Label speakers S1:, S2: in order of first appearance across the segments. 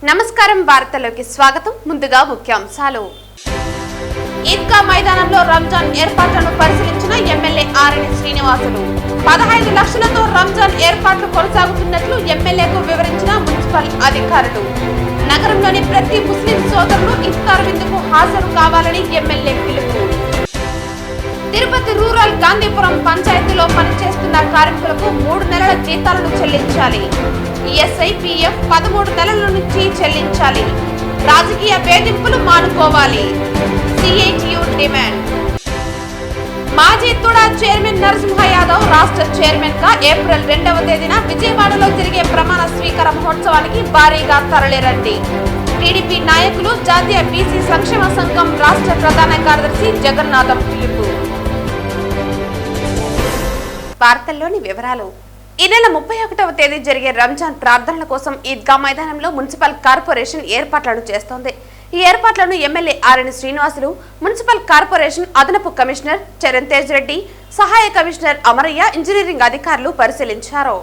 S1: నమస్కారం వార్తలోకి స్వాగతం. ముందుగా ముఖ్యాంశాలు. ఈద్గా మైదానంలో రంజాన్ ఏర్పాట్లను పరిశీలించిన ఎమ్మెల్యే ఆరణి శ్రీనివాసులు. 15 లక్షలతో రంజాన్ ఏర్పాట్లు కొనసాగుతున్నట్లు ఎమ్మెల్యేకు వివరించిన మున్సిపల్ అధికారులు. నగరంలోని ప్రతి ముస్లిం సోదరులు ఇఫ్తార్ విందుకు హాజరు కావాలని ఎమ్మెల్యే పిలుపు. తిరుపతి రూరల్ గాంధీపురం పంచాయతీలో పనిచేస్తున్న కార్మికులకు 3 నెలల జీతాలను చెల్లించాలి. ఈఎస్ఐ పిఎఫ్ 13 నెలల నుంచి చెల్లించాలి. రాజకీయ వేధింపులు మానుకోవాలి. CITU demand. మాజీ తుడా చైర్మన్ నరసింహ యాదవ్ రాష్ట్ర చైర్మన్ గా ఏప్రిల్ 2వ తేదీన విజయవాడలో జరిగే ప్రమాణ స్వీకార మహోత్సవానికి భారీగా తరలిరండి. టీడీపీ నాయకులు, జాతీయ బీసీ సంక్షేమ సంఘం రాష్ట్ర ప్రధాన కార్యదర్శి జగన్నాథం పిలుపు. వార్తల్లోని వివరాలు. ఈ నెల 31వ తేదీ జరిగే రంజాన్ ప్రార్థనల కోసం ఈద్గా మైదానంలో మున్సిపల్ కార్పొరేషన్ ఏర్పాట్లను చేస్తోంది. ఈ ఏర్పాట్లను ఎమ్మెల్యే ఆరణి శ్రీనివాసులు, మున్సిపల్ కార్పొరేషన్ అదనపు కమిషనర్ చరణ్ తేజ్ రెడ్డి, సహాయ కమిషనర్ అమరయ్య, ఇంజనీరింగ్ అధికారులు పరిశీలించారు.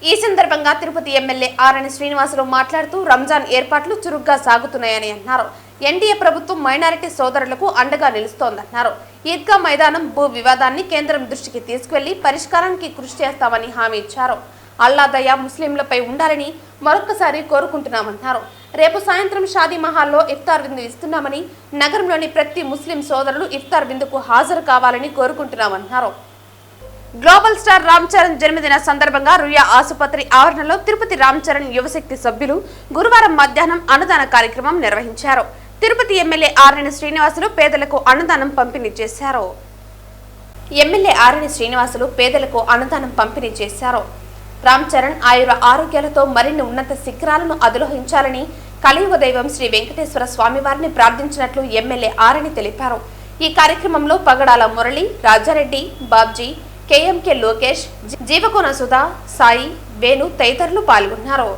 S1: ఈ సందర్భంగా తిరుపతి ఎమ్మెల్యే ఆరణి శ్రీనివాసులు మాట్లాడుతూ రంజాన్ ఏర్పాట్లు చురుగ్గా సాగుతున్నాయని అన్నారు. ఎన్డీఏ ప్రభుత్వం మైనారిటీ సోదరులకు అండగా నిలుస్తోందన్నారు. ఈద్గా మైదానం భూ వివాదాన్ని కేంద్రం దృష్టికి తీసుకువెళ్లి పరిష్కారానికి కృషి చేస్తామని హామీ ఇచ్చారు. అల్లా దయ ముస్లింలపై ఉండాలని మరొకసారి కోరుకుంటున్నామన్నారు. రేపు సాయంత్రం షాదీ మహల్లో ఇఫ్తార్ విందు ఇస్తున్నామని, నగరంలోని ప్రతి ముస్లిం సోదరులు ఇఫ్తార్ విందుకు హాజరు కావాలని కోరుకుంటున్నామన్నారు. గ్లోబల్ స్టార్ రామ్ చరణ్ జన్మదిన సందర్భంగా రుయా ఆసుపత్రి ఆవరణలో తిరుపతి రామ్ చరణ్ యువశక్తి సభ్యులు గురువారం మధ్యాహ్నం అన్నదాన కార్యక్రమం నిర్వహించారు. తిరుపతి ఎమ్మెల్యే ఆరణి శ్రీనివాసులు పేదలకు అన్నదానం పంపిణీ చేశారు. ఎమ్మెల్యే ఆరణి శ్రీనివాసులు పేదలకు అన్నదానం పంపిణీ చేశారు. రామ్ చరణ్ ఆయుర ఆరోగ్యాలతో మరిన్ని ఉన్నత శిఖరాలను అధిరోహించాలని కలియుగ దైవం శ్రీ వెంకటేశ్వర స్వామి వారిని ప్రార్థించినట్లు ఎమ్మెల్యే ఆరణి తెలిపారు. ఈ కార్యక్రమంలో పగడాల మురళి, రాజారెడ్డి, బాబ్జీ, కేఎంకే లోకేష్, జీవకోన సుధా, సాయి, వేణు తదితరులు పాల్గొన్నారు.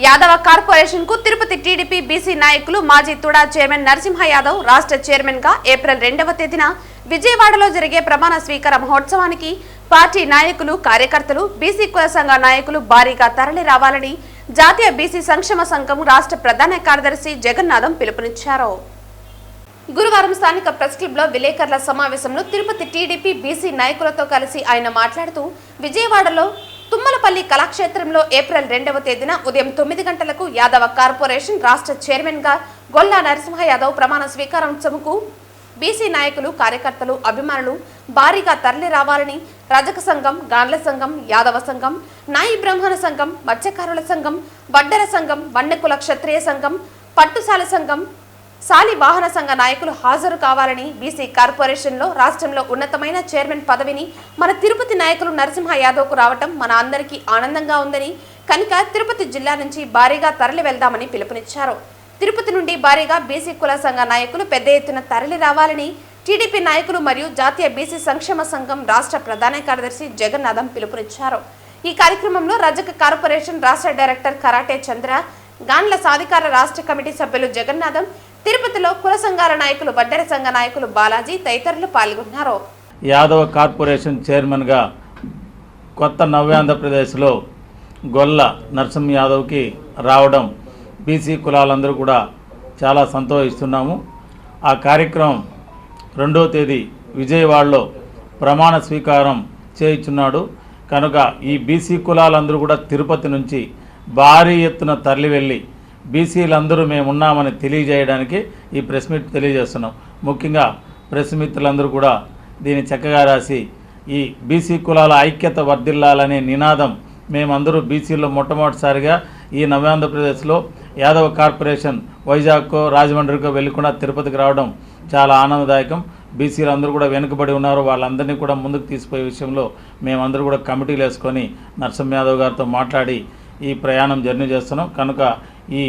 S1: యాదవ కార్పొరేషన్ కు తిరుపతి టీడీపీ బీసీ నాయకులు, మాజీ తుడా చైర్మన్ నరసింహ యాదవ్ రాష్ట్ర చైర్మన్ గా ఏప్రిల్ 2వ తేదీన విజయవాడలో జరిగే ప్రమాణ స్వీకార మహోత్సవానికి పార్టీ నాయకులు, కార్యకర్తలు, బీసీ కుల సంఘ నాయకులు భారీగా తరలి రావాలని జాతీయ బీసీ సంక్షేమ సంఘం రాష్ట్ర ప్రధాన కార్యదర్శి జగన్నాథం పిలుపునిచ్చారు. గురువారం స్థానిక ప్రెస్ క్లబ్ లో విలేకరుల సమావేశంలో తిరుపతి టీడీపీ బీసీ నాయకులతో కలిసి ఆయన మాట్లాడుతూ, విజయవాడలో తుమ్మలపల్లి కళాక్షేత్రంలో ఏప్రిల్ 2వ తేదీన ఉదయం 9 గంటలకు యాదవ కార్పొరేషన్ రాష్ట్ర చైర్మన్ గా గొల్లా నరసింహ యాదవ్ ప్రమాణ స్వీకారోత్సవంకు బీసీ నాయకులు, కార్యకర్తలు, అభిమానులు భారీగా తరలి రావాలని రజక సంఘం, గాండ్ల సంఘం, యాదవ సంఘం, నాయి బ్రాహ్మణ సంఘం, మత్స్యకారుల సంఘం, వడ్డెర సంఘం, వన్నెకుల క్షత్రియ సంఘం, పట్టుసాల సంఘం, సాలి వాహన సంఘ నాయకులు హాజరు కావాలని, బీసీ కార్పొరేషన్లో రాష్ట్రంలో ఉన్నతమైన చైర్మన్ పదవిని మన తిరుపతి నాయకులు నరసింహ యాదవ్కు రావటం మన అందరికీ ఆనందంగా ఉందని, కనుక తిరుపతి జిల్లా నుంచి భారీగా తరలి వెళ్దామని పిలుపునిచ్చారు. తిరుపతి నుండి భారీగా బీసీ కుల సంఘ నాయకులు పెద్ద ఎత్తున తరలి రావాలని టీడీపీ నాయకులు మరియు జాతీయ బీసీ సంక్షేమ సంఘం రాష్ట్ర ప్రధాన కార్యదర్శి జగన్నాథం పిలుపునిచ్చారు. ఈ కార్యక్రమంలో రజక కార్పొరేషన్ రాష్ట్ర డైరెక్టర్ కరాటే చంద్ర, గాండ్ల సాధికార రాష్ట్ర కమిటీ సభ్యులు జగన్నాథం, తిరుపతిలో కుల సంఘాల నాయకులు, వడ్డెర సంఘ నాయకులు బాలాజీ తదితరులు పాల్గొన్నారు.
S2: యాదవ కార్పొరేషన్ చైర్మన్గా కొత్త నవ్యాంధ్రప్రదేశ్లో గొల్ల నరసింహ యాదవ్కి రావడం బీసీ కులాలందరూ కూడా చాలా సంతోషిస్తున్నాము. ఆ కార్యక్రమం 2వ తేదీ విజయవాడలో ప్రమాణ స్వీకారం చేయించున్నాడు. కనుక ఈ బీసీ కులాలందరూ కూడా తిరుపతి నుంచి భారీ ఎత్తున తరలి వెళ్ళి బీసీలందరూ మేము ఉన్నామని తెలియజేయడానికి ఈ ప్రెస్ మీట్ తెలియజేస్తున్నాం. ముఖ్యంగా ప్రెస్ మిత్రులందరూ కూడా దీన్ని చక్కగా రాసి ఈ బీసీ కులాల ఐక్యత వర్ధిల్లాలనే నినాదం మేమందరూ బీసీలో మొట్టమొదటిసారిగా ఈ నవ్యాంధ్రప్రదేశ్లో యాదవ కార్పొరేషన్ వైజాగ్కో, రాజమండ్రికో వెళ్ళకుండా తిరుపతికి రావడం చాలా ఆనందదాయకం. బీసీలు అందరూ కూడా వెనుకబడి ఉన్నారు, వాళ్ళందరినీ కూడా ముందుకు తీసిపోయే విషయంలో మేమందరూ కూడా కమిటీలు వేసుకొని నరసింహ యాదవ్ గారితో మాట్లాడి ఈ ప్రయాణం జర్నీ చేస్తున్నాం. కనుక ఈ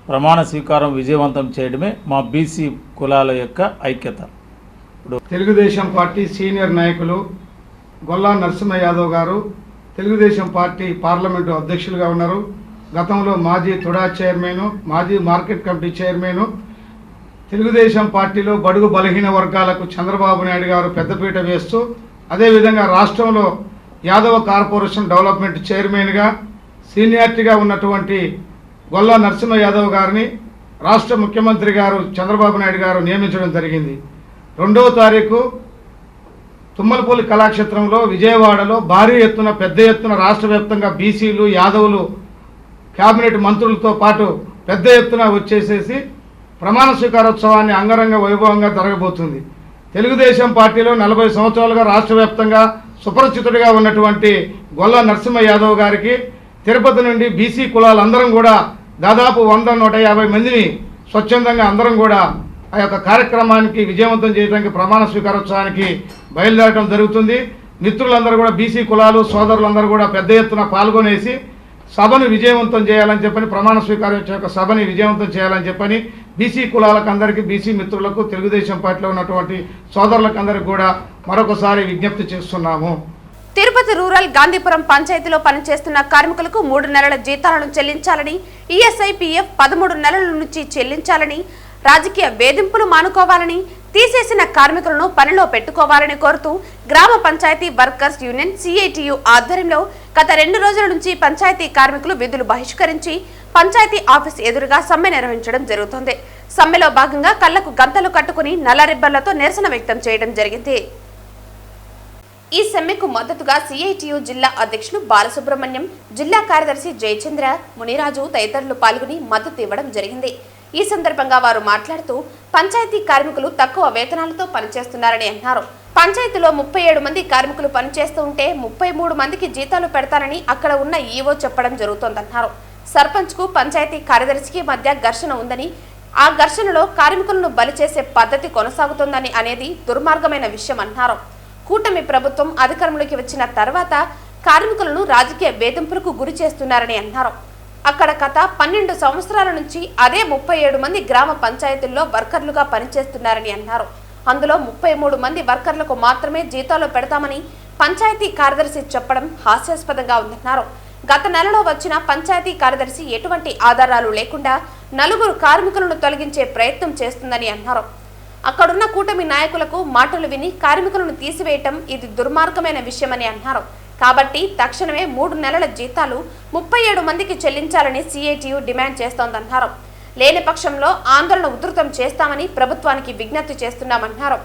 S2: ప్రమాణ స్వీకారం విజయవంతం చేయడమే మా బీసీ కులాల యొక్క ఐక్యత.
S3: తెలుగుదేశం పార్టీ సీనియర్ నాయకులు గొల్లా నరసింహ యాదవ్ గారు తెలుగుదేశం పార్టీ పార్లమెంటు అధ్యక్షులుగా ఉన్నారు. గతంలో మాజీ తుడా చైర్మన్, మాజీ మార్కెట్ కమిటీ చైర్మన్, తెలుగుదేశం పార్టీలో బడుగు బలహీన వర్గాలకు చంద్రబాబు నాయుడు గారు పెద్దపీట వేస్తూ అదేవిధంగా రాష్ట్రంలో యాదవ కార్పొరేషన్ డెవలప్మెంట్ చైర్మన్గా సీనియారిటీగా ఉన్నటువంటి గొల్లా నరసింహ యాదవ్ గారిని రాష్ట్ర ముఖ్యమంత్రి గారు చంద్రబాబు నాయుడు గారు నియమించడం జరిగింది. 2వ తారీఖు తుమ్మలపల్లి కళాక్షేత్రంలో విజయవాడలో భారీ ఎత్తున పెద్ద ఎత్తున రాష్ట్ర వ్యాప్తంగా బీసీలు యాదవులు కేబినెట్ మంత్రులతో పాటు పెద్ద ఎత్తున వచ్చేసేసి ప్రమాణ స్వీకారోత్సవాన్ని అంగరంగ వైభవంగా జరగబోతుంది. తెలుగుదేశం పార్టీలో 40 సంవత్సరాలుగా రాష్ట్ర వ్యాప్తంగా సుపరిచితుడిగా ఉన్నటువంటి గొల్లా నరసింహ యాదవ్ గారికి తిరుపతి నుండి బీసీ కులాలందరం కూడా దాదాపు 100-150 మందిని స్వచ్ఛందంగా అందరం కూడా ఆ యొక్క కార్యక్రమానికి విజయవంతం చేయడానికి ప్రమాణ స్వీకారోత్సవానికి బయలుదేరడం జరుగుతుంది. మిత్రులందరూ కూడా బీసీ కులాలు సోదరులందరూ కూడా పెద్ద ఎత్తున పాల్గొనేసి సభను విజయవంతం చేయాలని చెప్పని ప్రమాణ స్వీకారోత్సవ యొక్క సభని విజయవంతం చేయాలని చెప్పని బీసీ కులాలకు అందరికీ బీసీ మిత్రులకు తెలుగుదేశం పార్టీలో ఉన్నటువంటి సోదరులకు అందరికీ కూడా మరొకసారి విజ్ఞప్తి చేస్తున్నాము.
S1: తిరుపతి రూరల్ గాంధీపురం పంచాయతీలో పనిచేస్తున్న కార్మికులకు 3 నెలల జీతాలను చెల్లించాలని, ఈఎస్ఐపీఎఫ్ 13 నెలల నుంచి చెల్లించాలని, రాజకీయ వేధింపులు మానుకోవాలని, తీసేసిన కార్మికులను పనిలో పెట్టుకోవాలని కోరుతూ గ్రామ పంచాయతీ వర్కర్స్ యూనియన్ సిఐటియు ఆధ్వర్యంలో గత 2 రోజుల నుంచి పంచాయతీ కార్మికులు విధులు బహిష్కరించి పంచాయతీ ఆఫీస్ ఎదురుగా సమ్మె నిర్వహించడం జరుగుతోంది. సమ్మెలో భాగంగా కళ్లకు గంతలు కట్టుకుని నల్ల రిబ్బన్లతో నిరసన వ్యక్తం చేయడం జరిగింది. ఈ సమ్మెకు మద్దతుగా సిఐటియు జిల్లా అధ్యక్షులు బాలసుబ్రహ్మణ్యం, జిల్లా కార్యదర్శి జయచంద్ర, మునిరాజు తదితరులు పాల్గొని మద్దతు ఇవ్వడం జరిగింది. ఈ సందర్భంగా వారు మాట్లాడుతూ పంచాయతీ కార్మికులు తక్కువ వేతనాలతో పనిచేస్తున్నారని అన్నారు. పంచాయతీలో 37 మంది కార్మికులు పనిచేస్తూ ఉంటే 33 మందికి జీతాలు పెడతానని అక్కడ ఉన్న ఈవో చెప్పడం జరుగుతోందన్నారు. సర్పంచ్ కు పంచాయతీ కార్యదర్శికి మధ్య ఘర్షణ ఉందని, ఆ ఘర్షణలో కార్మికులను బలి చేసే పద్ధతి కొనసాగుతోందని అనేది దుర్మార్గమైన విషయం అన్నారు. కూటమి ప్రభుత్వం అధికారంలోకి వచ్చిన తర్వాత కార్మికులను రాజకీయ వేధింపులకు గురి చేస్తున్నారని అన్నారు. అక్కడ గత 12 సంవత్సరాల నుంచి అదే 37 మంది గ్రామ పంచాయతీల్లో వర్కర్లుగా పనిచేస్తున్నారని అన్నారు. అందులో 33 మంది వర్కర్లకు మాత్రమే జీతాలు పెడతామని పంచాయతీ కార్యదర్శి చెప్పడం హాస్యాస్పదంగా ఉందన్నారు. గత నెలలో వచ్చిన పంచాయతీ కార్యదర్శి ఎటువంటి ఆధారాలు లేకుండా 4 కార్మికులను తొలగించే ప్రయత్నం చేస్తుందని అన్నారు. అక్కడున్న కూటమి నాయకులకు మాటలు విని కార్మికులను తీసివేయటం ఇది దుర్మార్గమైన విషయమని అన్నారు. కాబట్టి తక్షణమే 3 నెలల జీతాలు 37 మందికి చెల్లించాలని సిఐటియు డిమాండ్ చేస్తోందన్నారు. లేని పక్షంలో ఆందోళన ఉధృతం చేస్తామని ప్రభుత్వానికి విజ్ఞప్తి చేస్తున్నామన్నారు.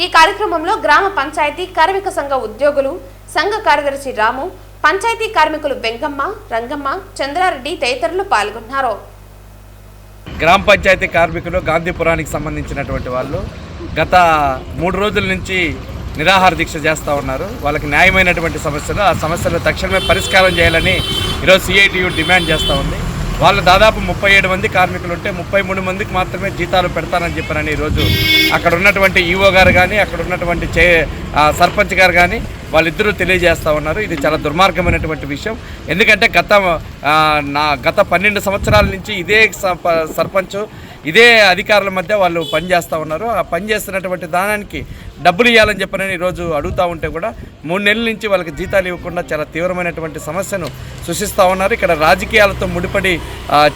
S1: ఈ కార్యక్రమంలో గ్రామ పంచాయతీ కార్మిక సంఘ ఉద్యోగులు, సంఘ కార్యదర్శి రాము, పంచాయతీ కార్మికులు వెంగమ్మ, రంగమ్మ, చంద్రారెడ్డి తదితరులు పాల్గొన్నారు.
S4: గ్రామ పంచాయతీ కార్మికులు గాంధీపురానికి సంబంధించినటువంటి వాళ్ళు గత 3 రోజుల నుంచి నిరాహార దీక్ష చేస్తూ ఉన్నారు. వాళ్ళకి న్యాయమైనటువంటి సమస్యలు, ఆ సమస్యలు తక్షణమే పరిష్కారం చేయాలని ఈరోజు సిఐటియు డిమాండ్ చేస్తూ ఉంది. వాళ్ళు దాదాపు 37 మంది కార్మికులు ఉంటే 33 మందికి మాత్రమే జీతాలు పెడతానని చెప్పారని ఈరోజు అక్కడ ఉన్నటువంటి ఈఓ గారు కానీ అక్కడ ఉన్నటువంటి సర్పంచ్ గారు కానీ వాళ్ళిద్దరూ తెలియజేస్తూ ఉన్నారు. ఇది చాలా దుర్మార్గమైనటువంటి విషయం. ఎందుకంటే గత 12 సంవత్సరాల నుంచి ఇదే సర్పంచ్ ఇదే అధికారుల మధ్య వాళ్ళు పనిచేస్తూ ఉన్నారు. ఆ పనిచేస్తున్నటువంటి దానానికి డబ్బులు ఇవ్వాలని చెప్పని ఈరోజు అడుగుతూ ఉంటే కూడా 3 నెలల నుంచి వాళ్ళకి జీతాలు ఇవ్వకుండా చాలా తీవ్రమైనటువంటి సమస్యను సృష్టిస్తూ ఉన్నారు. ఇక్కడ రాజకీయాలతో ముడిపడి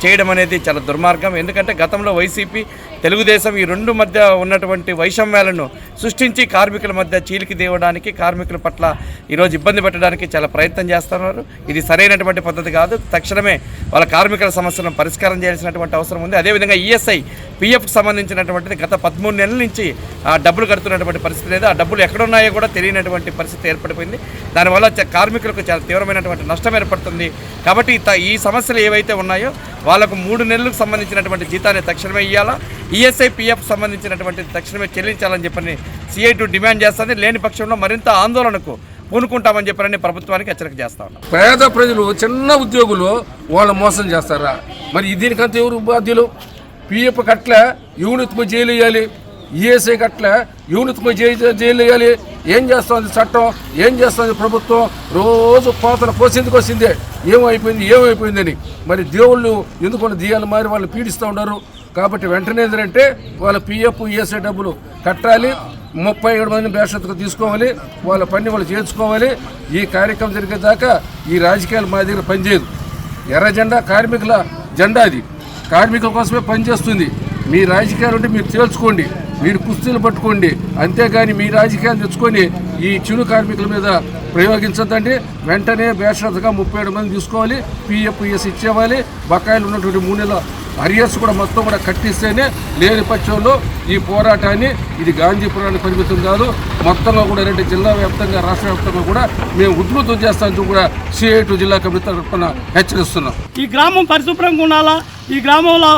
S4: చేయడం అనేది చాలా దుర్మార్గం. ఎందుకంటే గతంలో వైసీపీ, తెలుగుదేశం ఈ 2 మధ్య ఉన్నటువంటి వైషమ్యాలను సృష్టించి కార్మికుల మధ్య చీలికి దేవడానికి, కార్మికుల పట్ల ఈరోజు ఇబ్బంది పెట్టడానికి చాలా ప్రయత్నం చేస్తున్నారు. ఇది సరైనటువంటి పద్ధతి కాదు. తక్షణమే వాళ్ళ కార్మికుల సమస్యలను పరిష్కారం చేయాల్సినటువంటి అవసరం ఉంది. అదేవిధంగా ఈఎస్ఐ పిఎఫ్కి సంబంధించినటువంటిది గత 13 నెలల నుంచి డబ్బులు కడుతున్నటువంటి పరిస్థితి లేదు. ఆ డబ్బులు ఎక్కడున్నాయో కూడా తెలియనటువంటి పరిస్థితి ఏర్పడిపోయింది. దానివల్ల కార్మికులకు చాలా తీవ్రమైనటువంటి నష్టం ఏర్పడుతుంది. కాబట్టి ఈ సమస్యలు ఏవైతే ఉన్నాయో వాళ్ళకు 3 నెలలకు సంబంధించినటువంటి జీతాన్ని తక్షణమే ఇవ్వాలా, ఈఎస్ఐ పిఎఫ్ సంబంధించినటువంటి తక్షణమే చెల్లించాలని చెప్పని సిఐటియు డిమాండ్ చేస్తుంది. లేని పక్షంలో మరింత ఆందోళనకు పూనుకుంటామని చెప్పని ప్రభుత్వానికి హెచ్చరిక చేస్తా ఉన్నాం.
S5: పేద ప్రజలు, చిన్న ఉద్యోగులు వాళ్ళు మోసం చేస్తారా? మరి దీనికంతా ఎవరు బాధ్యులు? పిఎఫ్ కట్ల యూనిట్కు జైలు వేయాలి, ఈఎస్ఐ కట్ల యూనిట్కు జైలు వేయాలి. ఏం చేస్తుంది చట్టం, ఏం చేస్తుంది ప్రభుత్వం? రోజు పోతలు పోసేందుకు వచ్చిందే ఏమైపోయిందని. మరి దేవుళ్ళు ఎందుకు దియాలు మారి వాళ్ళు పీడిస్తూ ఉన్నారు. కాబట్టి వెంటనే ఏంటంటే వాళ్ళ పిఎఫ్ ఈఎస్ఐ డబ్బులు కట్టాలి, 37 మందిని బేషరతుగా తీసుకోవాలి, వాళ్ళ పని వాళ్ళు చేర్చుకోవాలి. ఈ కార్యక్రమం జరిగేదాకా ఈ రాజకీయాలు మా దగ్గర పనిచేయదు. ఎర్ర జెండా కార్మికుల జెండా, అది కార్మికుల కోసమే పనిచేస్తుంది. మీ రాజకీయాలు ఉంటే మీరు తేల్చుకోండి, మీరు కుస్తీలు పట్టుకోండి, అంతేగాని మీ రాజకీయాలు తెచ్చుకొని ఈ చిరు కార్మికుల మీద ప్రయోగించద్దండి. వెంటనే బేషరతుగా 37 మంది తీసుకోవాలి, పిఎఫ్ఈఎస్ ఇచ్చేవాలి, బకాయిలు ఉన్నటువంటి 3 నెలల అరియర్స్ కూడా మొత్తం కూడా కట్టిస్తేనే, లేని పక్షంలో ఈ పోరాటాన్ని ఇది గాంధీపురానికి పరిమితం కాదు, మొత్తంగా కూడా 2 జిల్లా వ్యాప్తంగా రాష్ట్ర వ్యాప్తంగా కూడా మేము ఉధృతం చేస్తామని కూడా CIT జిల్లా కమిటీ తరఫున హెచ్చరిస్తున్నాం.
S6: ఈ గ్రామం పరిశుభ్రంగా ఉండాలా, ఈ గ్రామంలో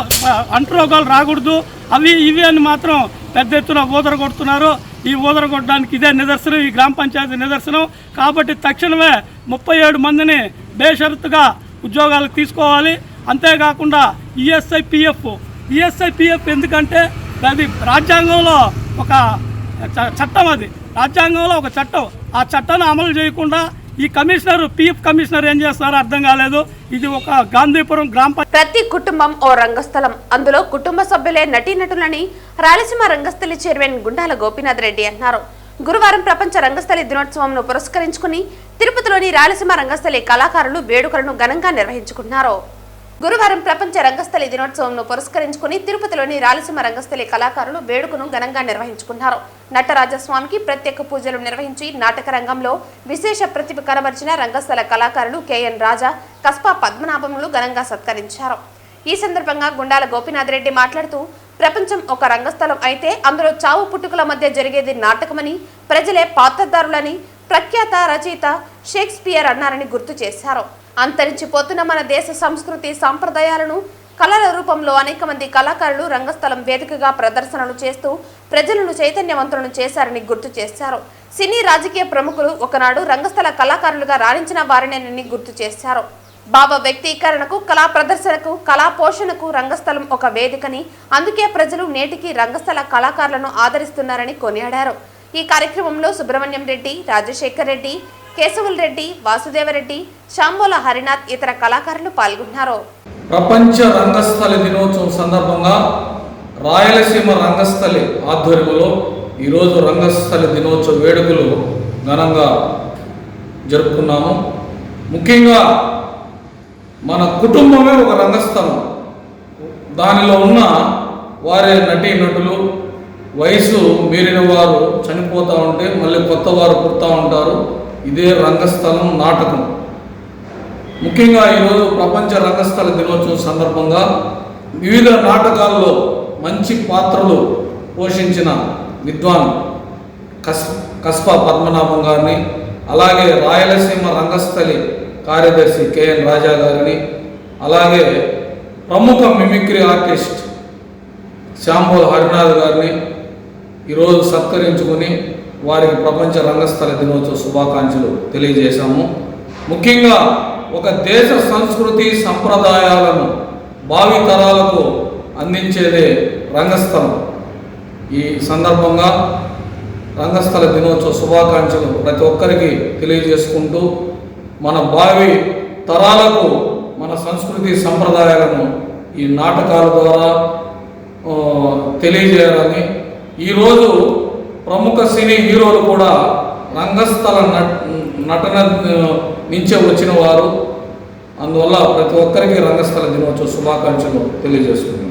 S6: అంటురోగాలు రాకూడదు, అవి ఇవి అని మాత్రం పెద్ద ఎత్తున ఊదర కొడుతున్నారు. ఈ ఊదర కొట్టడానికి ఇదే నిదర్శనం, ఈ గ్రామ పంచాయతీ నిదర్శనం. కాబట్టి తక్షణమే 37 మందిని బేషరతుగా ఉద్యోగాలకు తీసుకోవాలి. అంతేకాకుండా ఈఎస్ఐ పిఎఫ్ ఎందుకంటే అది రాజ్యాంగంలో ఒక చట్టం, అది రాజ్యాంగంలో ఒక చట్టం. ఆ చట్టాన్ని అమలు చేయకుండా ఈ పిఎఫ్ కమిషనర్ ఏం చేస్తారో అర్థం కాలేదు. ఇది ఒక గాంధీపురం గ్రామ
S1: ప్రతి కుటుంబం ఓ రంగస్థలం, అందులో కుటుంబ సభ్యులే నటీనటులని రాయలసీమ రంగస్థలి చైర్మన్ గుండాల గోపీనాథ్ రెడ్డి అన్నారు. గురువారం ప్రపంచ రంగస్థలి దినోత్సవంను పురస్కరించుకుని తిరుపతిలోని రాయలసీమ రంగస్థలి కళాకారులు వేడుకలను ఘనంగా నిర్వహించుకున్నారు. గురువారం ప్రపంచ రంగస్థలి దినోత్సవంను పురస్కరించుకుని తిరుపతిలోని రాయలసీమ రంగస్థలి కళాకారులు వేడుకను ఘనంగా నిర్వహించుకున్నారు. నటరాజస్వామికి ప్రత్యేక పూజలు నిర్వహించి నాటక రంగంలో విశేష ప్రతిభ కనబరిచిన రంగస్థల కళాకారులు KN రాజా, కస్పా పద్మనాభములు ఘనంగా సత్కరించారు. ఈ సందర్భంగా గుండాల గోపీనాథ్ రెడ్డి మాట్లాడుతూ, ప్రపంచం ఒక రంగస్థలం అయితే అందులో చావు పుట్టుకల మధ్య జరిగేది నాటకమని, ప్రజలే పాత్రధారులని ప్రఖ్యాత రచయిత షేక్స్పియర్ అన్నారని గుర్తు చేశారు. అంతరించిపోతున్న మన దేశ సంస్కృతి సంప్రదాయాలను కళల రూపంలో అనేక మంది కళాకారులు రంగస్థలం వేదికగా ప్రదర్శనలు చేస్తూ ప్రజలను చైతన్యవంతులను చేశారని గుర్తు చేశారు. సినీ రాజకీయ ప్రముఖులు ఒకనాడు రంగస్థల కళాకారులుగా రాణించిన వారినేనని గుర్తు చేశారు. భావ వ్యక్తీకరణకు, కళా ప్రదర్శనకు, కళా పోషణకు రంగస్థలం ఒక వేదికని, అందుకే ప్రజలు నేటికి రంగస్థల కళాకారులను ఆదరిస్తున్నారని కొనియాడారు. ఈ కార్యక్రమంలో సుబ్రహ్మణ్యం రెడ్డి, రాజశేఖర్ రెడ్డి, కేశవుల్ రెడ్డి, వాసుదేవరెడ్డి, శాంబోల హరినాథ్ ఇతర కళాకారులు పాల్గొన్నారు.
S7: ప్రపంచ రంగస్థలి దినోత్సవం సందర్భంగా రాయలసీమ రంగస్థలి ఆధ్వర్యంలో ఈరోజు రంగస్థలి దినోత్సవ వేడుకలు ఘనంగా జరుపుకున్నాము. ముఖ్యంగా మన కుటుంబమే ఒక రంగస్థలం, దానిలో ఉన్న వారే నటీనటులు, వయసు మీరిన వారు చనిపోతూ ఉంటే మళ్ళీ కొత్త వారు పుడతా ఉంటారు. ఇదే రంగస్థలం నాటకం. ముఖ్యంగా ఈరోజు ప్రపంచ రంగస్థల దినోత్సవం సందర్భంగా వివిధ నాటకాల్లో మంచి పాత్రలు పోషించిన విద్వాన్ కస్పా పద్మనాభం గారిని, అలాగే రాయలసీమ రంగస్థలి కార్యదర్శి KN రాజా గారిని, అలాగే ప్రముఖ మిమిక్రీ ఆర్టిస్ట్ శాంబోల హరినాథ్ గారిని ఈరోజు సత్కరించుకుని వారికి ప్రపంచ రంగస్థల దినోత్సవ శుభాకాంక్షలు తెలియజేశాము. ముఖ్యంగా ఒక దేశ సంస్కృతి సంప్రదాయాలను భావి తరాలకు అందించేదే రంగస్థలం. ఈ సందర్భంగా రంగస్థల దినోత్సవ శుభాకాంక్షలు ప్రతి ఒక్కరికి తెలియజేసుకుంటూ మన భావి తరాలకు మన సంస్కృతి సంప్రదాయాలను ఈ నాటకాల ద్వారా తెలియజేయాలని, ఈరోజు ప్రముఖ సినీ హీరోలు కూడా రంగస్థల నటన నుంచే వచ్చిన వారు. అందువల్ల ప్రతి ఒక్కరికి రంగస్థల దినోత్సవ శుభాకాంక్షలు తెలియజేసుకుంటున్నాను.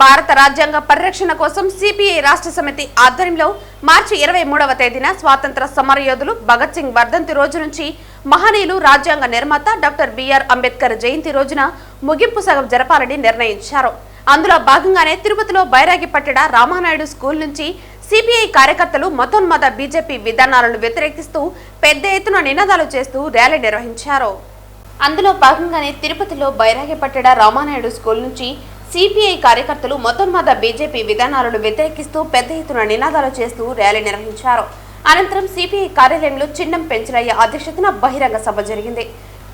S1: భారత రాజ్యాంగ పరిరక్షణ కోసం సిపిఐ రాష్ట్ర సమితి ఆధ్వర్యంలో మార్చి 23వ తేదీన స్వాతంత్ర సమరయోధులు భగత్ సింగ్ వర్ధంతి రోజు నుంచి మహనీయులు రాజ్యాంగ నిర్మాత డాక్టర్ బిఆర్ అంబేద్కర్ జయంతి రోజున ముగింపు సగం జరపాలని నిర్ణయించారు. అందులో భాగంగానే తిరుపతిలో బైరాగిపట్టెడ రామానాయుడు స్కూల్ నుంచి సిపిఐ కార్యకర్తలు మతోన్మత బీజేపీ విధానాలను వ్యతిరేకిస్తూ పెద్ద ఎత్తున నినాదాలు చేస్తూ ర్యాలీ నిర్వహించారు. అందులో భాగంగానే తిరుపతిలో బైరాగిపట్టెడ రామానాయుడు స్కూల్ నుంచి సిపిఐ కార్యకర్తలు మతోన్మత బీజేపీ విధానాలను వ్యతిరేకిస్తూ పెద్ద ఎత్తున నినాదాలు చేస్తూ ర్యాలీ నిర్వహించారు. అనంతరం సిపిఐ కార్యాలయంలో చిన్నం పెంచలయ్య అధ్యక్షతన బహిరంగ సభ జరిగింది.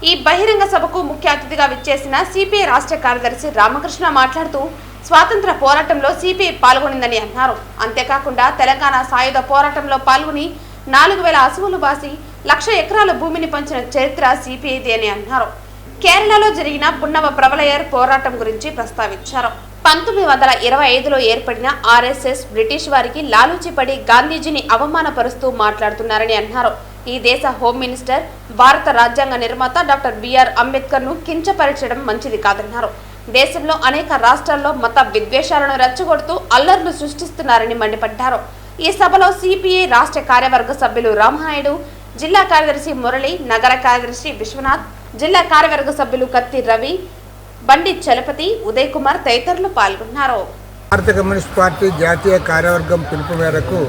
S1: ఈ బహిరంగ సభకు ముఖ్య అతిథిగా విచ్చేసిన సిపిఐ రాష్ట్ర కార్యదర్శి రామకృష్ణ మాట్లాడుతూ స్వాతంత్ర పోరాటంలో సిపిఐ పాల్గొనిందని అన్నారు. అంతేకాకుండా తెలంగాణ సాయుధ పోరాటంలో పాల్గొని 4000 అసువులు బాసి 1,00,000 ఎకరాల భూమిని పంచిన చరిత్ర సిపిఐది అని అన్నారు. కేరళలో జరిగిన పున్నవ ప్రబలయర్ పోరాటం గురించి ప్రస్తావించారు. 1925లో ఏర్పడిన ఆర్ఎస్ఎస్ బ్రిటిష్ వారికి లాలూచిపడి గాంధీజీని అవమానపరుస్తూ మాట్లాడుతున్నారని అన్నారు. ఈ దేశ హోం మినిస్టర్ భారత రాజ్యాంగ నిర్మాత డాక్టర్ బిఆర్ అంబేద్కర్ ను కించపరచడం మంచిది కాదన్నారు. దేశంలో అనేక రాష్ట్రాల్లో మత విద్వేషాలను రెచ్చగొడుతూ అల్లర్లు సృష్టిస్తున్నారని మండిపడ్డారు. ఈ సభలో సిపిఐ రాష్ట్ర కార్యవర్గ సభ్యులు రామనాయుడు, జిల్లా కార్యదర్శి మురళి, నగర కార్యదర్శి విశ్వనాథ్, జిల్లా కార్యవర్గ సభ్యులు కత్తి రవి, బండి చలపతి, ఉదయ్ కుమార్ తదితరులు పాల్గొన్నారు.
S8: భారత కమ్యూనిస్ట్ పార్టీ జాతీయ కార్యవర్గం పిలుపు మేరకు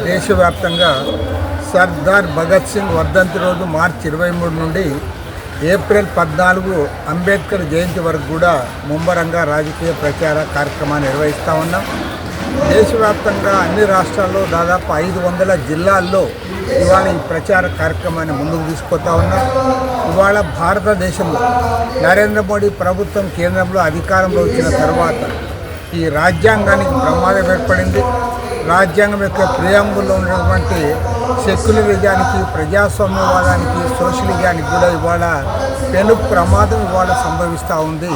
S8: దేశవ్యాప్తంగా సర్దార్ భగత్ సింగ్ వర్ధంతి రోజు మార్చి 23 నుండి ఏప్రిల్ 14 అంబేద్కర్ జయంతి వరకు కూడా ముమ్మరంగా రాజకీయ ప్రచార కార్యక్రమాన్ని నిర్వహిస్తూ ఉన్నాం. దేశవ్యాప్తంగా అన్ని రాష్ట్రాల్లో దాదాపు 500 జిల్లాల్లో ఇవాళ ఈ ప్రచార కార్యక్రమాన్ని ముందుకు తీసుకుపోతా ఉన్నాం. ఇవాళ భారతదేశంలో నరేంద్ర మోడీ ప్రభుత్వం కేంద్రంలో అధికారంలో వచ్చిన తర్వాత ఈ రాజ్యాంగానికి ప్రమాదం ఏర్పడింది. రాజ్యాంగం యొక్క ప్రియాంబుల్లో ఉన్నటువంటి సెక్యులరిజానికి, ప్రజాస్వామ్యవాదానికి, సోషలిజానికి కూడా ఇవాళ పెను ప్రమాదం ఇవాళ సంభవిస్తూ ఉంది.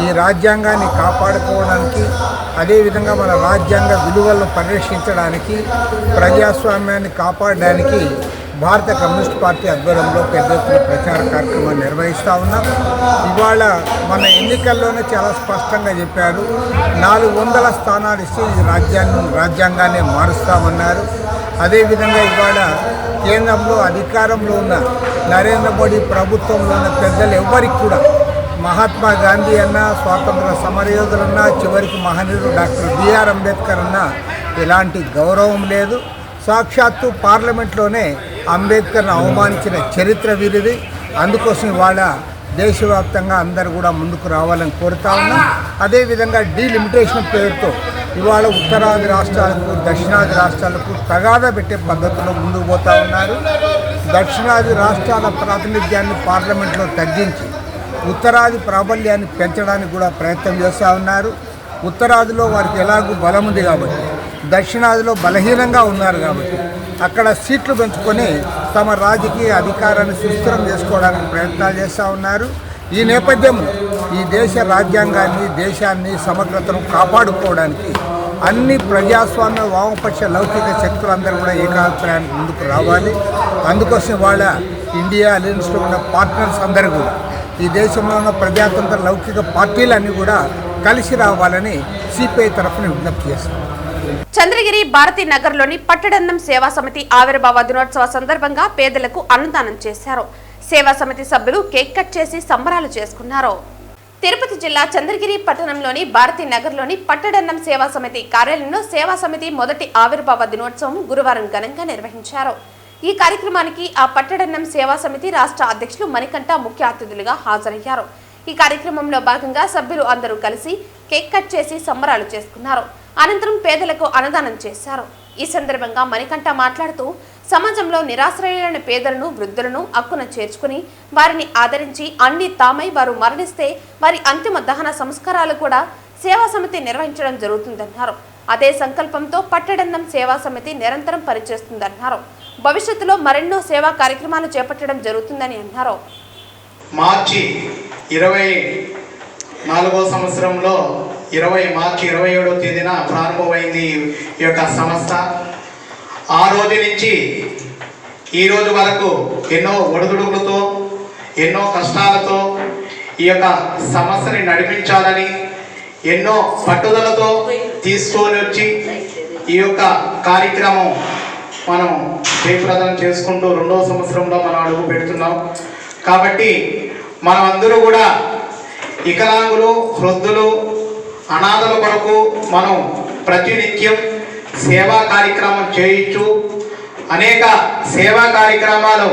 S8: ఈ రాజ్యాంగాన్ని కాపాడుకోవడానికి, అదేవిధంగా మన రాజ్యాంగ విలువలను పరిరక్షించడానికి, ప్రజాస్వామ్యాన్ని కాపాడడానికి భారత కమ్యూనిస్ట్ పార్టీ ఆధ్వర్యంలో పెద్ద ఎత్తున ప్రచార కార్యక్రమాన్ని నిర్వహిస్తూ ఉన్నాం. ఇవాళ మన ఎన్నికల్లోనే చాలా స్పష్టంగా చెప్పారు, 400 స్థానాలు ఇస్తే ఈ రాజ్యాంగాన్ని మారుస్తామన్నారు. అదేవిధంగా ఇవాళ కేంద్రంలో అధికారంలో ఉన్న నరేంద్ర మోడీ ప్రభుత్వంలో ఉన్న పెద్దలు ఎవ్వరికి కూడా మహాత్మా గాంధీ అన్నా, స్వాతంత్ర సమరయోధులన్నా, చివరికి మహనీయుడు డాక్టర్ బిఆర్ అంబేద్కర్ అన్నా ఎలాంటి గౌరవం లేదు. సాక్షాత్తు పార్లమెంట్లోనే అంబేద్కర్ను అవమానించిన చరిత్ర వీరిది. అందుకోసం ఇవాళ దేశవ్యాప్తంగా అందరూ కూడా ముందుకు రావాలని కోరుతా ఉన్నాం. అదేవిధంగా డీలిమిటేషన్ పేరుతో ఇవాళ ఉత్తరాది రాష్ట్రాలకు, దక్షిణాది రాష్ట్రాలకు తగాదా పెట్టే పద్ధతిలో ముందుకు పోతూ ఉన్నారు. దక్షిణాది రాష్ట్రాల ప్రాతినిధ్యాన్ని పార్లమెంట్లో తగ్గించి ఉత్తరాది ప్రాబల్యాన్ని పెంచడానికి కూడా ప్రయత్నం చేస్తూ ఉన్నారు. ఉత్తరాదిలో వారికి ఎలాగూ బలం ఉంది కాబట్టి, దక్షిణాదిలో బలహీనంగా ఉన్నారు కాబట్టి అక్కడ సీట్లు పెంచుకొని తమ రాజకీయ అధికారాన్ని సుస్థిరం చేసుకోవడానికి ప్రయత్నాలు చేస్తూ ఉన్నారు. ఈ నేపథ్యంలో ఈ దేశ రాజ్యాంగాన్ని, దేశాన్ని, సమగ్రతను కాపాడుకోవడానికి అన్ని ప్రజాస్వామ్య వామపక్ష లౌకిక శక్తులందరూ కూడా ఏకాభిప్రాయానికి ముందుకు రావాలి. అందుకోసం వాళ్ళ ఇండియా అలయన్స్లో ఉన్న పార్ట్నర్స్ అందరూ కూడా, ఈ దేశంలో ఉన్న ప్రజాతంత్ర లౌకిక పార్టీలన్నీ కూడా కలిసి రావాలని సిపిఐ తరఫున విజ్ఞప్తి చేస్తాం.
S1: చంద్రగిరి భారతీ నగర్లోని పట్టడన్నం సేవా సమితి ఆవిర్భావ దినోత్సవ సందర్భంగా పేదలకు అన్నదానం చేశారు. సేవా సమితి సభ్యులు కేక్ కట్ చేసి సంబరాలు చేసుకున్నారు. తిరుపతి జిల్లా చంద్రగిరి పట్టణంలోని భారతీ నగర్లోని పట్టడన్నం సేవా సమితి కార్యాలయంలో సేవా సమితి మొదటి ఆవిర్భావ దినోత్సవం గురువారం ఘనంగా నిర్వహించారు. ఈ కార్యక్రమానికి ఆ పట్టడన్నం సేవా సమితి రాష్ట్ర అధ్యక్షులు మణికంఠ ముఖ్య అతిథులుగా హాజరయ్యారు. ఈ కార్యక్రమంలో భాగంగా సభ్యులు అందరూ కలిసి కేక్ కట్ చేసి సంబరాలు చేసుకున్నారు. అనంతరం పేదలకు అన్నదానం చేశారు. ఈ సందర్భంగా మణికంఠ మాట్లాడుతూ సమాజంలో నిరాశ్రయులైన పేదలను, వృద్ధులను అక్కున చేర్చుకుని వారిని ఆదరించి అన్ని తామై వారు మరణిస్తే వారి అంతిమ దహన సంస్కారాలు కూడా సేవా సమితి నిర్వహించడం జరుగుతుందన్నారు. అదే సంకల్పంతో పట్టడన్నం సేవా సమితి నిరంతరం పనిచేస్తుందన్నారు. భవిష్యత్తులో మరెన్నో సేవా కార్యక్రమాలు చేపట్టడం జరుగుతుందని అన్నారు.
S9: మార్చి 24వ సంవత్సరంలో మార్చి 27వ తేదీన ప్రారంభమైంది ఈ యొక్క సంస్థ. ఆ రోజు నుంచి ఈ రోజు వరకు ఎన్నో ఒడిదుడుకులతో, ఎన్నో కష్టాలతో ఈ యొక్క సంస్థని నడిపించాలని ఎన్నో పట్టుదలతో తీసుకొని వచ్చి ఈ యొక్క కార్యక్రమం మనం జయప్రదం చేసుకుంటూ 2వ సంవత్సరంలో మనం అడుగు పెడుతున్నాం. కాబట్టి మనమందరూ కూడా వికలాంగులు, వృద్ధులు, అనాథల కొరకు మనం ప్రతినిత్యం సేవా కార్యక్రమం చేయొచ్చు. అనేక సేవా కార్యక్రమాలు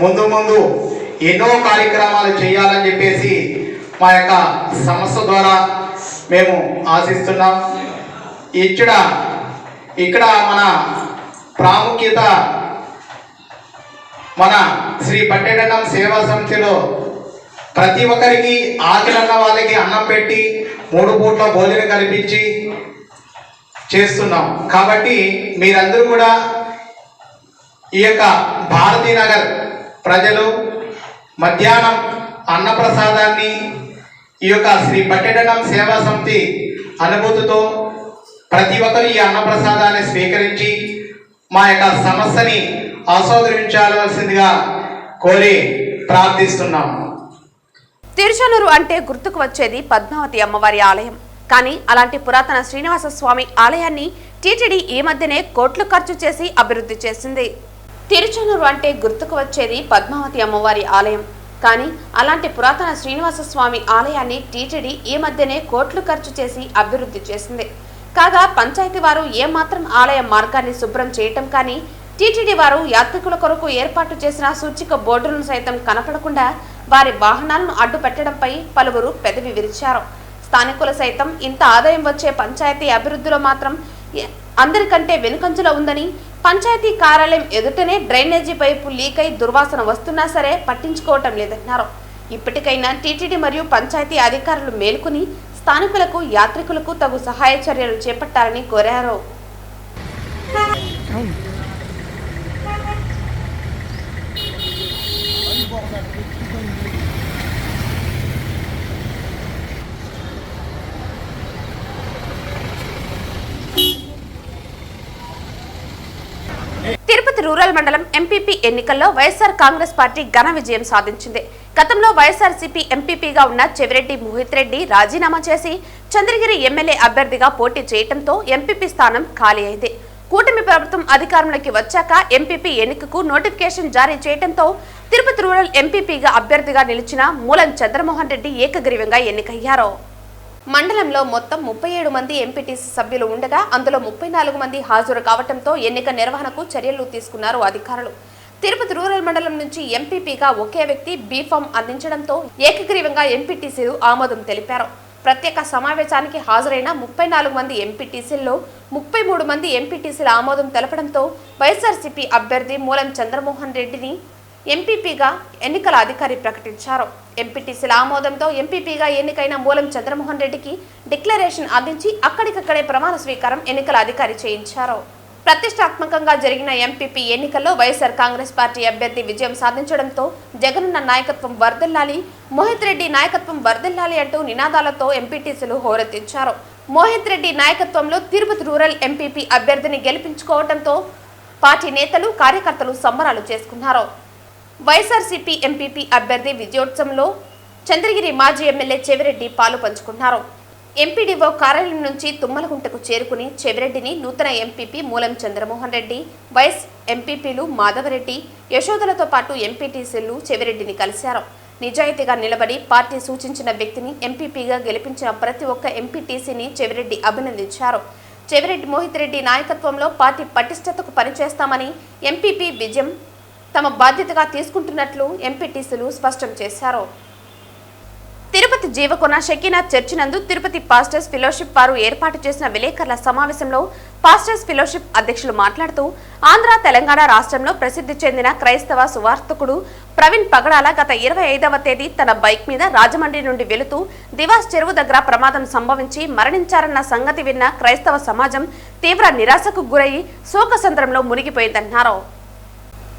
S9: ముందు ముందు ఎన్నో కార్యక్రమాలు చేయాలని చెప్పేసి మా యొక్క సంస్థ ద్వారా మేము ఆశిస్తున్నాం. ఇక్కడ మన ప్రాముఖ్యత, మన శ్రీ పట్టడన్నం సేవా సమితిలో ప్రతి ఒక్కరికి ఆకలిన్న వాళ్ళకి అన్నం పెట్టి 3 పూట్ల భోజనం కల్పించి చేస్తున్నాం. కాబట్టి మీరందరూ కూడా ఈ యొక్క భారతీనగర్ ప్రజలు మధ్యాహ్నం అన్నప్రసాదాన్ని ఈ యొక్క శ్రీ పట్టడన్నం సేవా సమితి అనుభూతితో ప్రతి ఒక్కరు ఈ అన్నప్రసాదాన్ని స్వీకరించి మా యొక్క సమస్యని ఆస్వాదించాల్సిందిగా కోరి ప్రార్థిస్తున్నాము.
S1: తిరుచానూరు అంటే గుర్తుకు వచ్చేది పద్మావతి అమ్మవారి ఆలయం. కానీ అలాంటి పురాతన శ్రీనివాస స్వామి ఆలయాన్ని టీటీడీ ఈ మధ్యనే కోట్లు ఖర్చు చేసి అభివృద్ధి చేసింది. తిరుచానూరు అంటే గుర్తుకు వచ్చేది పద్మావతి అమ్మవారి ఆలయం. కానీ అలాంటి పురాతన శ్రీనివాస స్వామి ఆలయాన్ని టీటీడీ ఈ మధ్యనే కోట్లు ఖర్చు చేసి అభివృద్ధి చేసింది. కాగా పంచాయతీ వారు ఏమాత్రం ఆలయ మార్గాన్ని శుభ్రం చేయటం కానీ, టీటీడీ వారు యాత్రికుల కొరకు ఏర్పాటు చేసిన సూచిక బోర్డులను సైతం కనపడకుండా వారి వాహనాలను అడ్డు పెట్టడంపై పలువురు పెదవి విరిచారు. స్థానికులు సైతం ఇంత ఆదాయం వచ్చే పంచాయతీ అభివృద్ధిలో మాత్రం అందరికంటే వెనుకంజలో ఉందని, పంచాయతీ కార్యాలయం ఎదుటనే డ్రైనేజీ పైపు లీక్ అయి దుర్వాసన వస్తున్నా సరే పట్టించుకోవటం లేదన్నారు. ఇప్పటికైనా టీటీడీ మరియు పంచాయతీ అధికారులు మేల్కొని స్థానికులకు యాత్రికులకు తగు సహాయ చర్యలు చేపట్టాలని కోరారు. తిరుపతి రూరల్ మండలం ఎంపీపీ ఎన్నికల్లో వైఎస్ఆర్ కాంగ్రెస్ పార్టీ ఘన విజయం సాధించింది. గతంలో వైఎస్ఆర్సీపీ ఎంపీపీగా ఉన్న చెవిరెడ్డి మోహిత్ రెడ్డి రాజీనామా చేసి చంద్రగిరి ఎమ్మెల్యే అభ్యర్థిగా పోటీ చేయడంతో ఎంపీపీ స్థానం ఖాళీ అయింది. కూటమి ప్రభుత్వం అధికారంలోకి వచ్చాక ఎంపీపీ ఎన్నికకు నోటిఫికేషన్ జారీ చేయడంతో తిరుపతి రూరల్ ఎంపీపీగా అభ్యర్థిగా నిలిచిన మూలం చంద్రమోహన్ రెడ్డి ఏకగ్రీవంగా ఎన్నికయ్యారు. మండలంలో మొత్తం 37 మంది ఎంపీటీసీ సభ్యులు ఉండగా అందులో 34 మంది హాజరు కావడంతో ఎన్నిక నిర్వహణకు చర్యలు తీసుకున్నారు అధికారులు. తిరుపతి రూరల్ మండలం నుంచి ఎంపీపీగా ఒకే వ్యక్తి బీఫామ్ అందించడంతో ఏకగ్రీవంగా ఎంపీటీసీలు ఆమోదం తెలిపారు. ప్రత్యేక సమావేశానికి హాజరైన 34 మంది ఎంపీటీసీల్లో 33 మంది ఎంపీటీసీల ఆమోదం తెలపడంతో వైఎస్ఆర్సీపీ అభ్యర్థి మూలం చంద్రమోహన్ రెడ్డిని ఎంపీపీగా ఎన్నికల అధికారి ప్రకటించారు. ఎంపీటీసీల ఆమోదంతో ఎంపీపీగా ఎన్నికైన మూలం చంద్రమోహన్ రెడ్డికి డిక్లరేషన్ అందించి అక్కడికక్కడే ప్రమాణ స్వీకారం ఎన్నికల అధికారి చేయించారు. ప్రతిష్టాత్మకంగా జరిగిన ఎంపీపీ ఎన్నికల్లో వైఎస్ఆర్ కాంగ్రెస్ పార్టీ అభ్యర్థి విజయం సాధించడంతో జగనన్న నాయకత్వం వర్ధిల్లాలి, మోహిత్ రెడ్డి నాయకత్వం వర్ధిల్లాలి అంటూ నినాదాలతో ఎంపీటీసీలు హోరెత్తించారు. మోహిత్ రెడ్డి నాయకత్వంలో తిరుపతి రూరల్ ఎంపీపీ అభ్యర్థిని గెలిపించుకోవడంతో పార్టీ నేతలు కార్యకర్తలు సంబరాలు చేసుకున్నారు. వైఎస్ఆర్సీపీ ఎంపీపీ అభ్యర్థి విజయోత్సవంలో చంద్రగిరి మాజీ ఎమ్మెల్యే చెవిరెడ్డి పాలు పంచుకున్నారు. ఎంపీడీఓ కార్యాలయం నుంచి తుమ్మలగుంటకు చేరుకుని చెవిరెడ్డిని నూతన ఎంపీపీ మూలం చంద్రమోహన్ రెడ్డి, వైస్ ఎంపీపీలు మాధవరెడ్డి, యశోదలతో పాటు ఎంపీటీసీలు చెవిరెడ్డిని కలిశారు. నిజాయితీగా నిలబడి పార్టీ సూచించిన వ్యక్తిని ఎంపీపీగా గెలిపించిన ప్రతి ఒక్క ఎంపీటీసీని చెవిరెడ్డి అభినందించారు. చెవిరెడ్డి మోహిత్ రెడ్డి నాయకత్వంలో పార్టీ పటిష్టతకు పనిచేస్తామని, ఎంపీపీ విజయం తమ బాధ్యతగా తీసుకుంటున్నట్లు ఎంపీటీసీలు స్పష్టం చేశారు. తిరుపతి జీవకొన షకీనా చర్చి నందు తిరుపతి పాస్టర్స్ ఫెలోషిప్ వారు ఏర్పాటు చేసిన విలేకరుల సమావేశంలో పాస్టర్స్ ఫెలోషిప్ అధ్యక్షులు మాట్లాడుతూ, ఆంధ్ర తెలంగాణ రాష్ట్రంలో ప్రసిద్ధి చెందిన క్రైస్తవ సువార్తకుడు ప్రవీణ్ పగడాల గత 25వ తేదీ తన బైక్ మీద రాజమండ్రి నుండి వెళుతూ దివాస్ చెరువు దగ్గర ప్రమాదం సంభవించి మరణించారన్న సంగతి విన్న క్రైస్తవ సమాజం తీవ్ర నిరాశకు గురై శోకసంద్రంలో మునిగిపోయిందన్నారు.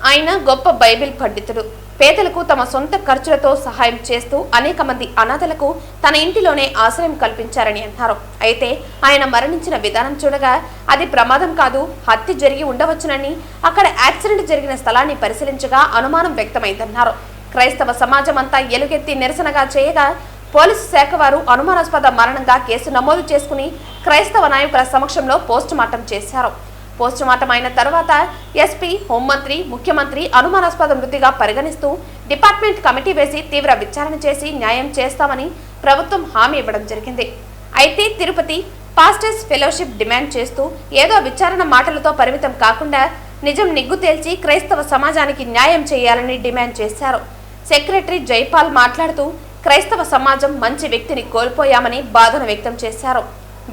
S1: ఆయన గొప్ప బైబిల్ పండితుడు. పేదలకు తమ సొంత ఖర్చులతో సహాయం చేస్తూ అనేక మంది అనాథలకు తన ఇంటిలోనే ఆశ్రయం కల్పించారని అన్నారు. అయితే ఆయన మరణించిన విధానం చూడగా అది ప్రమాదం కాదు, హత్య జరిగి ఉండవచ్చునని, అక్కడ యాక్సిడెంట్ జరిగిన స్థలాన్ని పరిశీలించగా అనుమానం వ్యక్తమైందన్నారు. క్రైస్తవ సమాజం అంతా ఎలుగెత్తి నిరసనగా చేయగా పోలీసు శాఖ వారు అనుమానాస్పద మరణంగా కేసు నమోదు చేసుకుని క్రైస్తవ నాయకుల సమక్షంలో పోస్టుమార్టం చేశారు. పోస్టుమార్టం అయిన తర్వాత ఎస్పీ, హోంమంత్రి, ముఖ్యమంత్రి అనుమానాస్పద మృతిగా పరిగణిస్తూ డిపార్ట్మెంట్ కమిటీ వేసి తీవ్ర విచారణ చేసి న్యాయం చేస్తామని ప్రభుత్వం హామీ ఇవ్వడం జరిగింది. అయితే తిరుపతి పాస్టర్స్ ఫెలోషిప్ డిమాండ్ చేస్తూ ఏదో విచారణ మాటలతో పరిమితం కాకుండా నిజం నిగ్గు తేల్చి క్రైస్తవ సమాజానికి న్యాయం చేయాలని డిమాండ్ చేశారు. సెక్రటరీ జైపాల్ మాట్లాడుతూ క్రైస్తవ సమాజం మంచి వ్యక్తిని కోల్పోయామని బాధను వ్యక్తం చేశారు.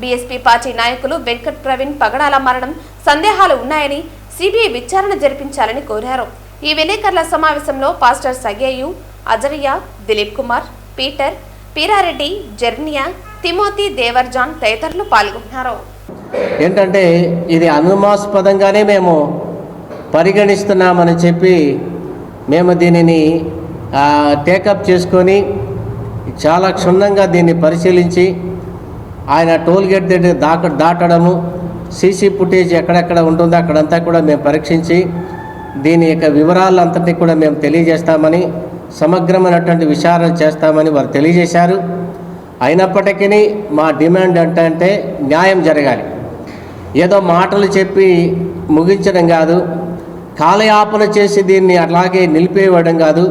S1: బీఎస్పీ పార్టీ నాయకులు వెంకట్ ప్రవీణ్ పగడాల మరణం సందేహాలు ఉన్నాయని సిబిఐ విచారణ జరిపించాలని కోరారు. ఈ విలేకరుల సమావేశంలో పాస్టర్ సగేయు, అజరియా, దిలీప్ కుమార్, పీటర్, పీరారెడ్డి, జర్నియా, తిమోతి, దేవర్జాన్ తదితరులు పాల్గొన్నారు.
S10: ఏంటంటే ఇది అనుమానాస్పదంగానే మేము పరిగణిస్తున్నామని చెప్పి మేము దీనిని టేకప్ చేసుకొని చాలా క్షుణ్ణంగా దీన్ని పరిశీలించి ఆయన టోల్ గేట్ దగ్గర దాటడము, సీసీ ఫుటేజ్ ఎక్కడెక్కడ ఉంటుందో అక్కడంతా కూడా మేము పరీక్షించి దీని యొక్క వివరాలంతటినీ కూడా మేము తెలియజేస్తామని సమగ్రమైనటువంటి విచారణ చేస్తామని వారు తెలియజేశారు. అయినప్పటికీ మా డిమాండ్ అంటే న్యాయం జరగాలి. ఏదో మాటలు చెప్పి ముగించడం కాదు, కాలయాపన చేసి దీన్ని అలాగే నిలిపేయడం కాదు,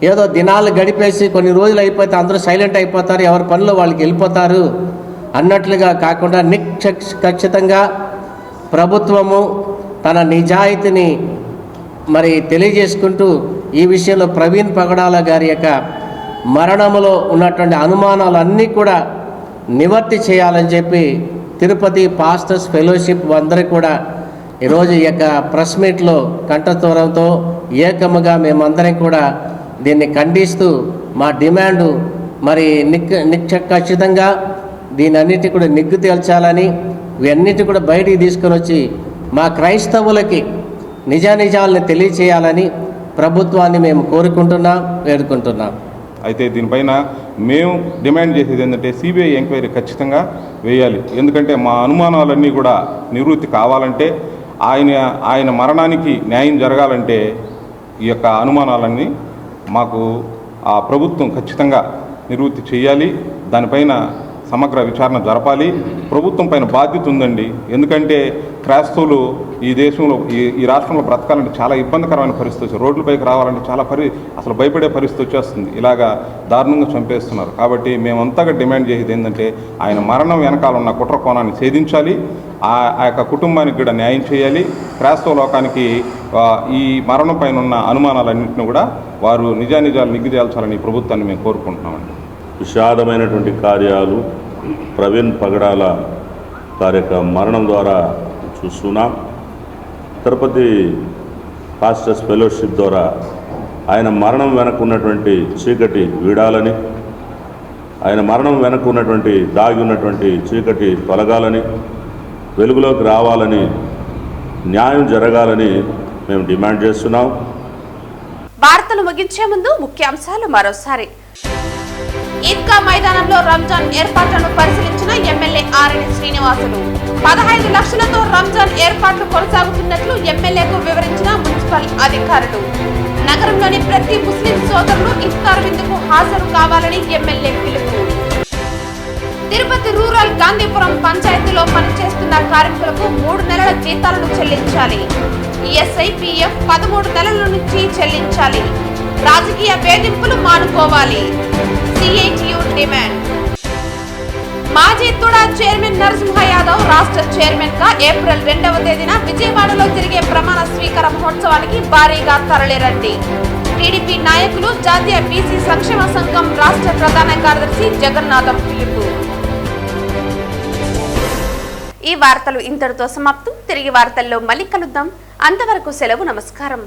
S10: ఏదో దినాలు గడిపేసి కొన్ని రోజులు అయిపోతే అందరూ సైలెంట్ అయిపోతారు, ఎవరి పనిలో వాళ్ళకి వెళ్ళిపోతారు అన్నట్లుగా కాకుండా ఖచ్చితంగా ప్రభుత్వము తన నిజాయితీని మరి తెలియజేసుకుంటూ ఈ విషయంలో ప్రవీణ్ పగడాల గారి యొక్క మరణములో ఉన్నటువంటి అనుమానాలన్నీ కూడా నివర్తి చేయాలని చెప్పి తిరుపతి పాస్టర్స్ ఫెలోషిప్ అందరికీ కూడా ఈరోజు ఈ యొక్క ప్రెస్ మీట్లో కంఠస్వరంతో ఏకముగా మేమందరం కూడా దీన్ని ఖండిస్తూ మా డిమాండు మరి ఖచ్చితంగా దీని అన్నిటి కూడా నిగ్గు తేల్చాలని, ఇవన్నిటి కూడా బయటికి తీసుకొని వచ్చి మా క్రైస్తవులకి నిజానిజాలను తెలియచేయాలని ప్రభుత్వాన్ని మేము కోరుకుంటున్నాం, వేడుకుంటున్నాం.
S11: అయితే దీనిపైన మేము డిమాండ్ చేసేది ఏంటంటే సిబిఐ ఎంక్వైరీ ఖచ్చితంగా వేయాలి. ఎందుకంటే మా అనుమానాలన్నీ కూడా నివృత్తి కావాలంటే, ఆయన మరణానికి న్యాయం జరగాలంటే ఈ యొక్క అనుమానాలన్నీ మాకు ఆ ప్రభుత్వం ఖచ్చితంగా నివృత్తి చేయాలి. దానిపైన సమగ్ర విచారణ జరపాలి. ప్రభుత్వం పైన బాధ్యత ఉందండి. ఎందుకంటే క్రైస్తవులు ఈ దేశంలో ఈ రాష్ట్రంలో బ్రతకాలంటే చాలా ఇబ్బందికరమైన పరిస్థితి వచ్చి రోడ్లపైకి రావాలంటే చాలా అసలు భయపడే పరిస్థితి వచ్చేస్తుంది. ఇలాగా దారుణంగా చంపేస్తున్నారు. కాబట్టి మేమంతగా డిమాండ్ చేసేది ఏంటంటే ఆయన మరణం వెనకాల ఉన్న కుట్ర కోణాన్ని ఛేదించాలి, ఆ యొక్క కుటుంబానికి కూడా న్యాయం చేయాలి. క్రైస్తవ లోకానికి ఈ మరణం పైన ఉన్న అనుమానాలన్నింటినీ కూడా వారు నిజాలు నిగ్గు తేల్చాలని ప్రభుత్వాన్ని మేము కోరుకుంటున్నామండి.
S12: విషాదమైనటువంటి కార్యాలు ప్రవీణ్ పగడాల గారి యొక్క మరణం ద్వారా చూస్తున్నాం. తిరుపతి పాస్టర్స్ ఫెలోషిప్ ద్వారా ఆయన మరణం వెనక ఉన్నటువంటి చీకటి వీడాలని, ఆయన మరణం వెనక ఉన్నటువంటి దాగి ఉన్నటువంటి చీకటి తొలగాలని, వెలుగులోకి రావాలని, న్యాయం జరగాలని మేము డిమాండ్ చేస్తున్నాం.
S1: వార్తలు ముగించే ముందు ముఖ్యాంశాలు మరోసారి. ఈద్గా మైదానంలో రంజాన్ ఏర్పాట్లను పరిశీలించిన ఎమ్మెల్యే ఆర్ఎన్ శ్రీనివాసులు. 15 లక్షలతో రంజాన్ ఏర్పాట్లు కొనసాగుతున్నట్లు ఎమ్మెల్యేకు వివరించిన మున్సిపల్ అధికారులు. నగరంలోని ప్రతి ముస్లిం సోదరులు ఇఫ్తార్ విందుకు హాజరు కావాలని ఎమ్మెల్యే పిలుపు. తిరుపతి రూరల్ గాంధీపురం పంచాయతీలో పనిచేస్తున్న కార్మికులకు 3 నెలల జీతాలను చెల్లించాలి. ఈఎస్ఐ, పిఎఫ్ 13 నెలల నుంచి చెల్లించాలి. రాజకీయ వేధింపులు మానుకోవాలి. CITU demand. మాజీ తుడా చైర్మన్ నరసింహ యాదవ్ రాష్ట్ర చైర్మన్ గా ఏప్రిల్ 2వ తేదీన విజయవాడలో జరిగే ప్రమాణ స్వీకార మహోత్సవానికి భారీగా తరలిరండి. టీడీపీ నాయకులు, జాతీయ బీసీ సంక్షేమ సంఘం రాష్ట్ర ప్రధాన కార్యదర్శి జగన్నాథం పిలుపు. ఈ వార్తలు ఇంతటితో సమాప్తం. తిరిగి వార్తల్లో మళ్ళీ కలుద్దాం. అంతవరకు సెలవు. నమస్కారం.